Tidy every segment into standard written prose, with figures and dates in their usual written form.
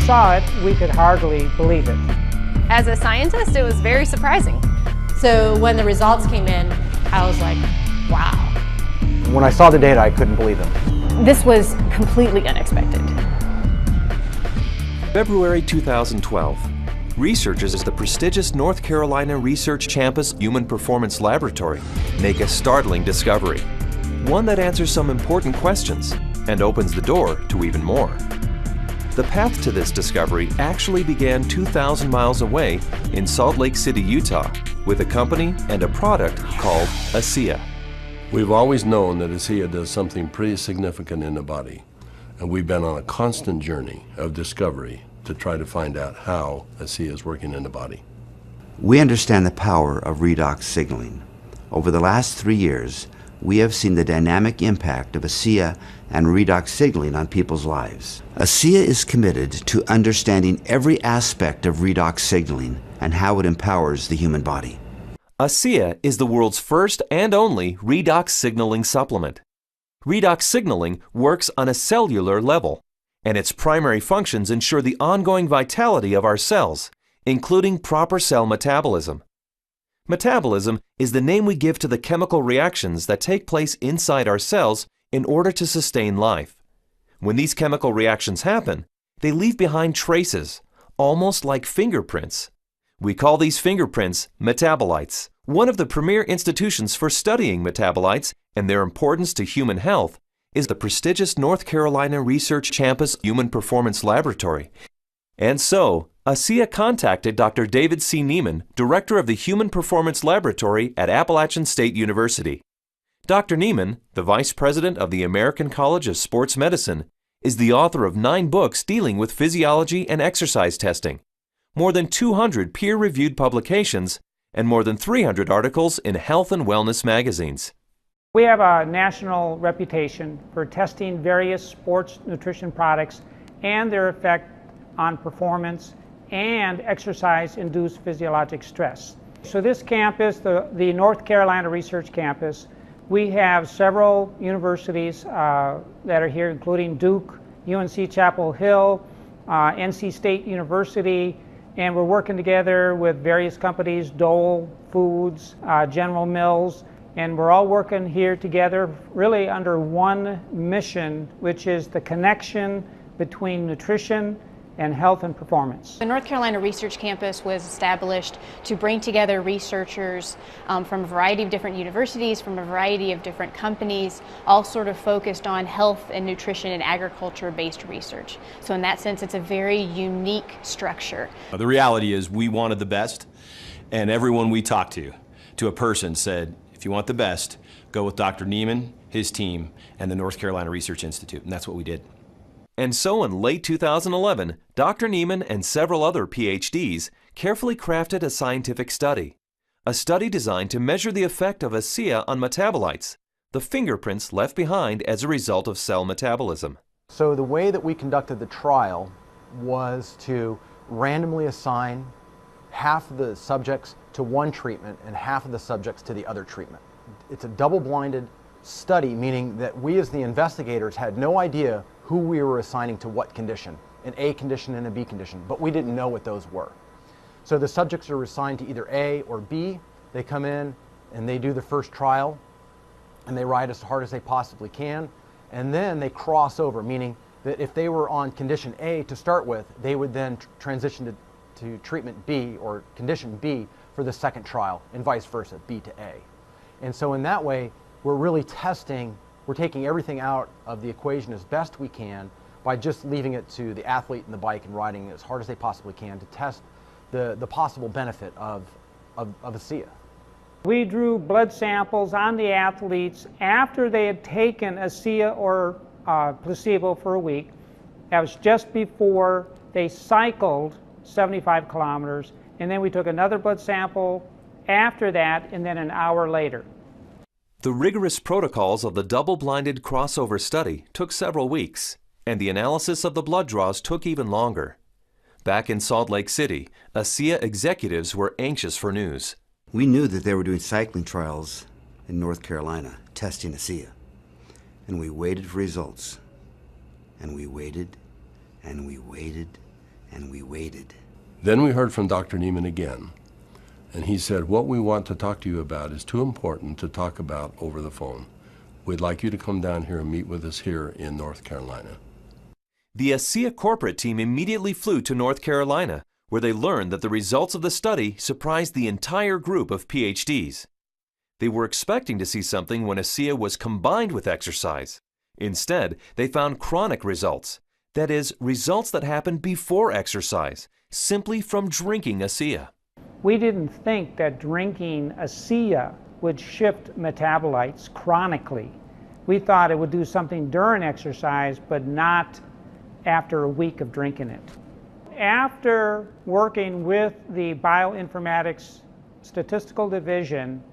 saw it, we could hardly believe it. As a scientist, it was very surprising. So when the results came in, I was like, wow. When I saw the data, I couldn't believe them. This was completely unexpected. February 2012. Researchers at the prestigious North Carolina Research Campus Human Performance Laboratory make a startling discovery. One that answers some important questions and opens the door to even more. The path to this discovery actually began 2,000 miles away in Salt Lake City, Utah, with a company and a product called ASEA. We've always known that ASEA does something pretty significant in the body, and we've been on a constant journey of discovery to try to find out how ASEA is working in the body. We understand the power of redox signaling. Over the last 3 years, we have seen the dynamic impact of ASEA and redox signaling on people's lives. ASEA is committed to understanding every aspect of redox signaling and how it empowers the human body. ASEA is the world's first and only redox signaling supplement. Redox signaling works on a cellular level, and its primary functions ensure the ongoing vitality of our cells, including proper cell metabolism. Metabolism is the name we give to the chemical reactions that take place inside our cells in order to sustain life. When these chemical reactions happen, they leave behind traces, almost like fingerprints. We call these fingerprints metabolites. One of the premier institutions for studying metabolites and their importance to human health is the prestigious North Carolina Research Campus Human Performance Laboratory. And so, ASEA contacted Dr. David C. Niemann, director of the Human Performance Laboratory at Appalachian State University. Dr. Niemann, the vice president of the American College of Sports Medicine, is the author of 9 books dealing with physiology and exercise testing, more than 200 peer-reviewed publications, and more than 300 articles in health and wellness magazines. We have a national reputation for testing various sports nutrition products and their effect on performance and exercise-induced physiologic stress. So this campus, the North Carolina Research Campus, we have several universities that are here, including Duke, UNC Chapel Hill, NC State University, and we're working together with various companies, Dole Foods, General Mills, and we're all working here together really under one mission, which is the connection between nutrition and health and performance. The North Carolina Research Campus was established to bring together researchers from a variety of different universities, from a variety of different companies, all sort of focused on health and nutrition and agriculture-based research. So in that sense, it's a very unique structure. The reality is we wanted the best, and everyone we talked to a person said, if you want the best, go with Dr. Niemann, his team, and the North Carolina Research Institute, and that's what we did. And so in late 2011, Dr. Niemann and several other PhDs carefully crafted a scientific study. A study designed to measure the effect of ASEA on metabolites, the fingerprints left behind as a result of cell metabolism. So the way that we conducted the trial was to randomly assign half of the subjects to one treatment and half of the subjects to the other treatment. It's a double-blinded study, meaning that we as the investigators had no idea who we were assigning to what condition, an A condition and a B condition, but we didn't know what those were. So the subjects are assigned to either A or B. They come in and they do the first trial and they ride as hard as they possibly can, and then they cross over, meaning that if they were on condition A to start with, they would then transition to treatment B or condition B for the second trial, and vice versa, B to A. And so in that way, we're really testing, we're taking everything out of the equation as best we can by just leaving it to the athlete and the bike and riding as hard as they possibly can to test the possible benefit of ASEA. We drew blood samples on the athletes after they had taken ASEA or placebo for a week. That was just before they cycled 75 kilometers, and then we took another blood sample after that, and then an hour later. The rigorous protocols of the double-blinded crossover study took several weeks, and the analysis of the blood draws took even longer. Back in Salt Lake City, ASEA executives were anxious for news. We knew that they were doing cycling trials in North Carolina, testing ASEA. And we waited for results. And we waited, and we waited, and we waited. Then we heard from Dr. Neiman again, and he said, what we want to talk to you about is too important to talk about over the phone. We'd like you to come down here and meet with us here in North Carolina. The ASEA corporate team immediately flew to North Carolina, where they learned that the results of the study surprised the entire group of PhDs. They were expecting to see something when ASEA was combined with exercise. Instead, they found chronic results. That is, results that happened before exercise, simply from drinking ASEA. We didn't think that drinking ASEA would shift metabolites chronically. We thought it would do something during exercise, but not after a week of drinking it. After working with the Bioinformatics Statistical Division,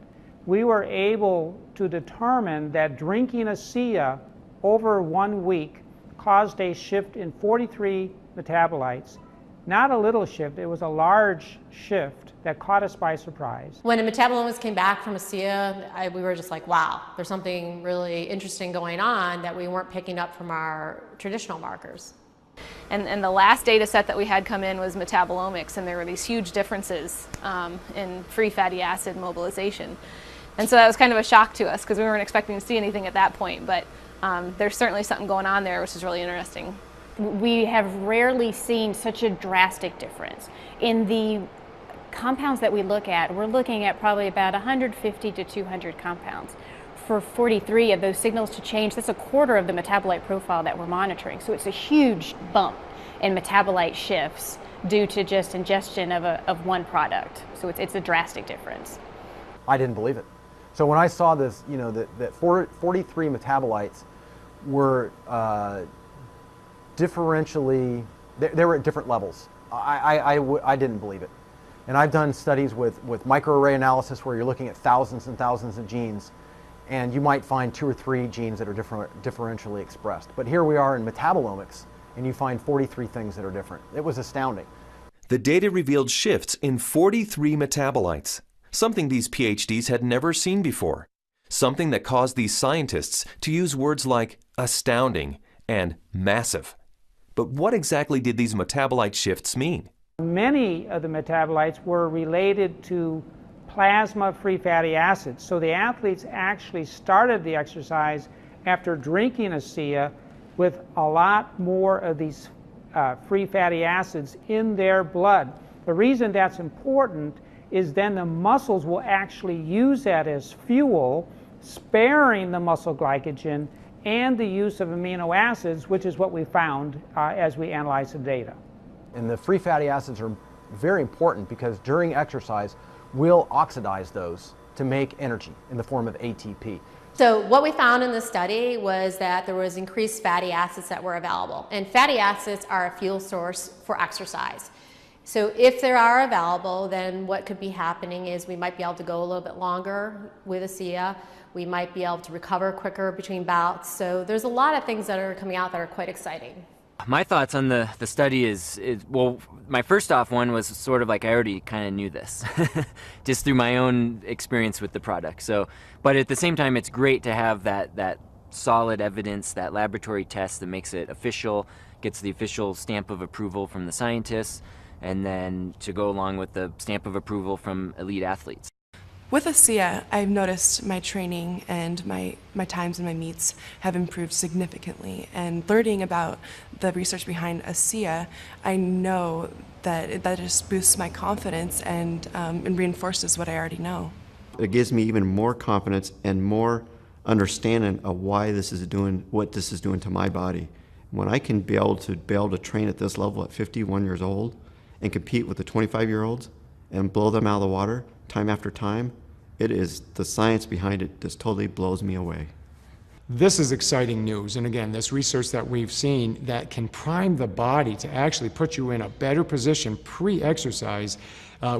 we were able to determine that drinking ASEA over 1 week caused a shift in 43 metabolites. Not a little shift, it was a large shift that caught us by surprise. When the metabolomics came back from ASEA, we were just like, wow, there's something really interesting going on that we weren't picking up from our traditional markers. And the last data set that we had come in was metabolomics, and there were these huge differences in free fatty acid mobilization. And so that was kind of a shock to us because we weren't expecting to see anything at that point, but there's certainly something going on there, which is really interesting. We have rarely seen such a drastic difference. In the compounds that we look at, we're looking at probably about 150 to 200 compounds. For 43 of those signals to change, that's a quarter of the metabolite profile that we're monitoring. So it's a huge bump in metabolite shifts due to just ingestion of one product. So it's a drastic difference. I didn't believe it. So when I saw this, that 43 metabolites were differentially, they were at different levels. I didn't believe it. And I've done studies with microarray analysis where you're looking at thousands and thousands of genes, and you might find 2 or 3 genes that are differentially expressed. But here we are in metabolomics, and you find 43 things that are different. It was astounding. The data revealed shifts in 43 metabolites, something these PhDs had never seen before, something that caused these scientists to use words like astounding and massive. But what exactly did these metabolite shifts mean? Many of the metabolites were related to plasma free fatty acids. So the athletes actually started the exercise after drinking ASEA with a lot more of these free fatty acids in their blood. The reason that's important is then the muscles will actually use that as fuel, sparing the muscle glycogen and the use of amino acids, which is what we found as we analyzed the data. And the free fatty acids are very important because during exercise, we'll oxidize those to make energy in the form of ATP. So what we found in the study was that there was increased fatty acids that were available. And fatty acids are a fuel source for exercise. So if they are available, then what could be happening is we might be able to go a little bit longer with ASEA. We might be able to recover quicker between bouts. So there's a lot of things that are coming out that are quite exciting. My thoughts on the study is, well, my first off one was sort of like I already kind of knew this, just through my own experience with the product. So, but at the same time, it's great to have that solid evidence, that laboratory test that makes it official, gets the official stamp of approval from the scientists, and then to go along with the stamp of approval from elite athletes. With ASEA, I've noticed my training and my times and my meets have improved significantly. And learning about the research behind ASEA, I know that that just boosts my confidence and reinforces what I already know. It gives me even more confidence and more understanding of why this is doing what this is doing to my body. When I can be able to train at this level at 51 years old and compete with the 25-year-olds and blow them out of the water time after time, it is the science behind it just totally blows me away. This is exciting news, and again, this research that we've seen that can prime the body to actually put you in a better position pre-exercise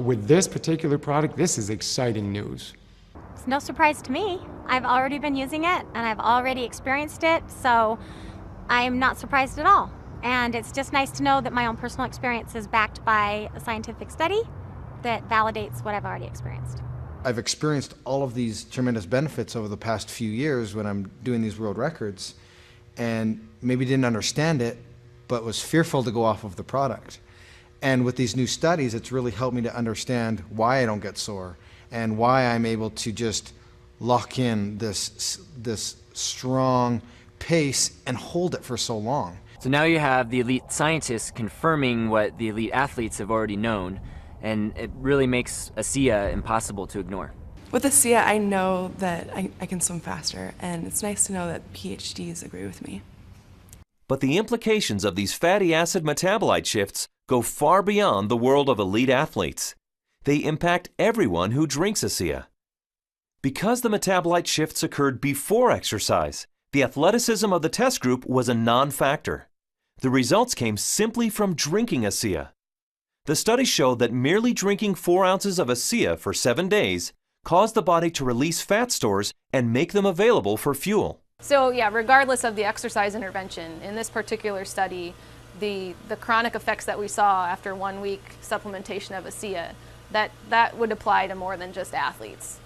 with this particular product. This is exciting news. It's no surprise to me. I've already been using it and I've already experienced it, so I am not surprised at all. And it's just nice to know that my own personal experience is backed by a scientific study that validates what I've already experienced. I've experienced all of these tremendous benefits over the past few years when I'm doing these world records, and maybe didn't understand it, but was fearful to go off of the product. And with these new studies, it's really helped me to understand why I don't get sore and why I'm able to just lock in this strong pace and hold it for so long. So now you have the elite scientists confirming what the elite athletes have already known, and it really makes ASEA impossible to ignore. With ASEA, I know that I can swim faster, and it's nice to know that PhDs agree with me. But the implications of these fatty acid metabolite shifts go far beyond the world of elite athletes. They impact everyone who drinks ASEA. Because the metabolite shifts occurred before exercise, the athleticism of the test group was a non-factor. The results came simply from drinking ASEA. The study showed that merely drinking 4 ounces of ASEA for 7 days caused the body to release fat stores and make them available for fuel. So yeah, regardless of the exercise intervention, in this particular study, the chronic effects that we saw after 1 week supplementation of ASEA, that would apply to more than just athletes.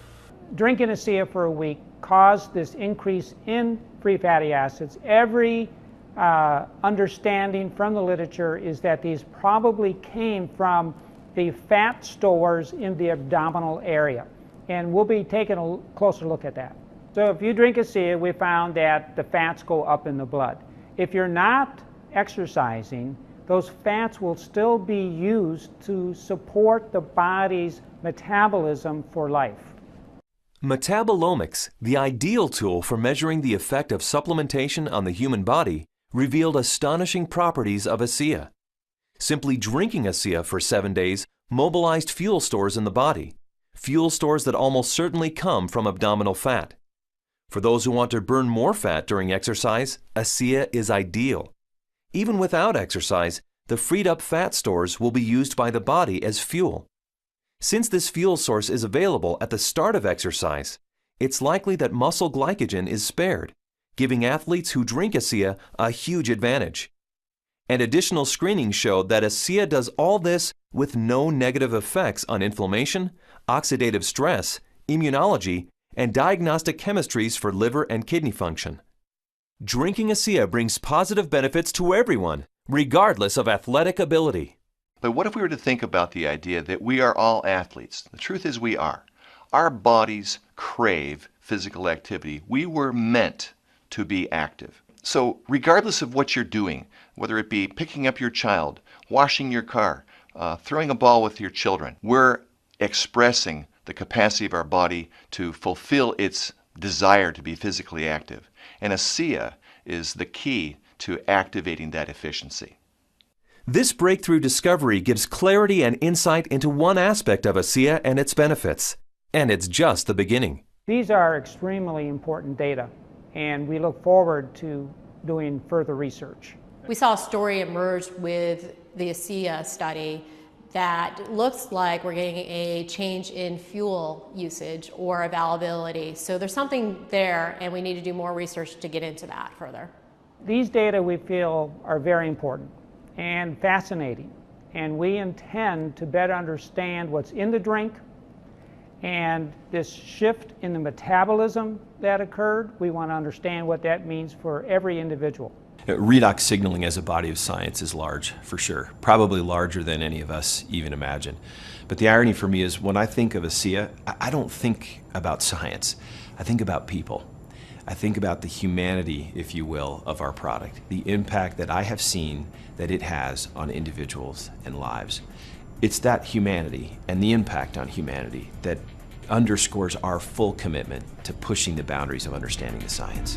Drinking ASEA for a week caused this increase in free fatty acids. Every understanding from the literature is that these probably came from the fat stores in the abdominal area. And we'll be taking a closer look at that. So if you drink ASEA, we found that the fats go up in the blood. If you're not exercising, those fats will still be used to support the body's metabolism for life. Metabolomics, the ideal tool for measuring the effect of supplementation on the human body, revealed astonishing properties of ASEA. Simply drinking ASEA for 7 days mobilized fuel stores in the body, fuel stores that almost certainly come from abdominal fat. For those who want to burn more fat during exercise, ASEA is ideal. Even without exercise, the freed up fat stores will be used by the body as fuel. Since this fuel source is available at the start of exercise, it's likely that muscle glycogen is spared, giving athletes who drink ASEA a huge advantage. And additional screening showed that ASEA does all this with no negative effects on inflammation, oxidative stress, immunology, and diagnostic chemistries for liver and kidney function. Drinking ASEA brings positive benefits to everyone, regardless of athletic ability. But what if we were to think about the idea that we are all athletes? The truth is we are. Our bodies crave physical activity. We were meant to be active. So regardless of what you're doing, whether it be picking up your child, washing your car, throwing a ball with your children, we're expressing the capacity of our body to fulfill its desire to be physically active. And ASEA is the key to activating that efficiency. This breakthrough discovery gives clarity and insight into one aspect of ASEA and its benefits. And it's just the beginning. These are extremely important data, and we look forward to doing further research. We saw a story emerge with the ASEA study that looks like we're getting a change in fuel usage or availability. So there's something there, and we need to do more research to get into that further. These data we feel are very important and fascinating, and we intend to better understand what's in the drink and this shift in the metabolism that occurred. We want to understand what that means for every individual. Redox signaling as a body of science is large, for sure. Probably larger than any of us even imagine. But the irony for me is when I think of ASEA, I don't think about science. I think about people. I think about the humanity, if you will, of our product, the impact that I have seen that it has on individuals and lives. It's that humanity and the impact on humanity that underscores our full commitment to pushing the boundaries of understanding the science.